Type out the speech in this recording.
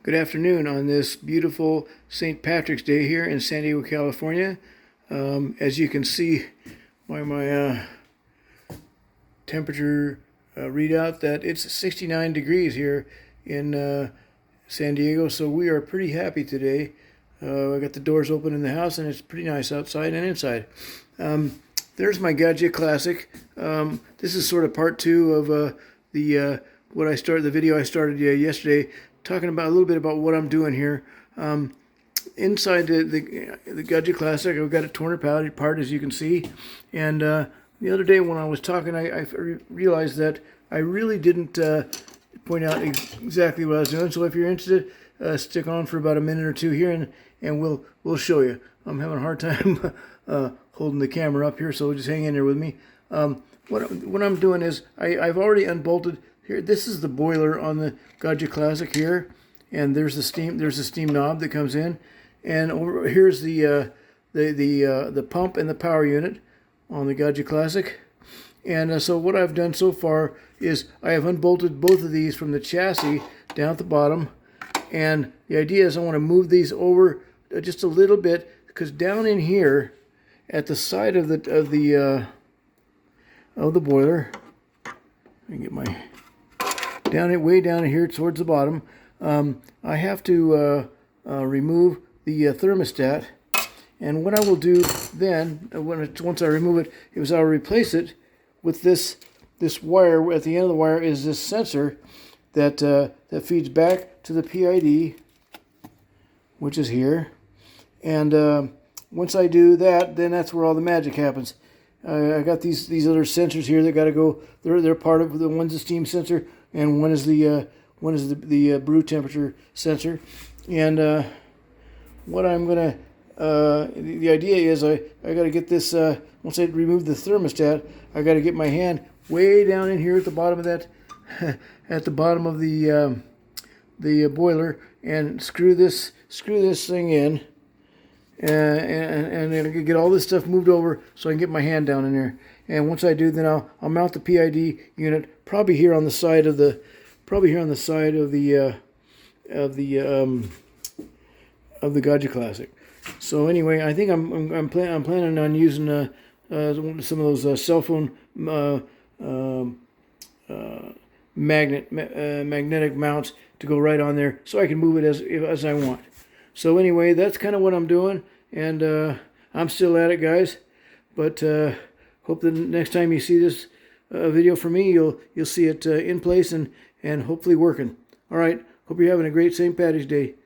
Good afternoon on this beautiful St. Patrick's Day here in San Diego, California. As you can see by my temperature readout that it's 69 degrees here in San Diego, so we are pretty happy today. I got the doors open in the house and it's pretty nice outside and inside. There's my Gaggia Classic. This is sort of part two of the video I started yesterday, talking about a little bit about what I'm doing here. Inside the Gaggia Classic, I've got it torn apart, as you can see. And the other day when I was talking, I realized that I really didn't point out exactly what I was doing. So if you're interested, stick on for about a minute or two here, and we'll show you. I'm having a hard time holding the camera up here, so just hang in there with me. What I'm doing is I've already unbolted here. This is the boiler on the Gaggia Classic here, and there's the steam knob that comes in, and over here's the pump and the power unit on the Gaggia Classic. And so what I've done so far is I have unbolted both of these from the chassis down at the bottom, and the idea is I want to move these over just a little bit, because down in here at the side of the boiler, let me get my way down here towards the bottom. I have to remove the thermostat, and what I will do then, once I remove it, is I'll replace it with this wire. At the end of the wire is this sensor that feeds back to the PID, which is here. And once I do that, then that's where all the magic happens. I got these other sensors here that got to go. They're part of the one's the steam sensor, and one is the brew temperature sensor. And what I'm gonna the idea is I got to get this. Once I remove the thermostat, I got to get my hand way down in here at the bottom of that, at the bottom of the boiler, and screw this thing in. And then get all this stuff moved over so I can get my hand down in there. And once I do, then I'll mount the PID unit probably here on the side of the Gaggia Classic. So anyway, I think I'm planning on using some of those cell phone magnetic mounts to go right on there, so I can move it as I want. So anyway, that's kind of what I'm doing, and I'm still at it, guys. But hope the next time you see this video from me, you'll see it in place and hopefully working. All right, hope you're having a great St. Patty's Day.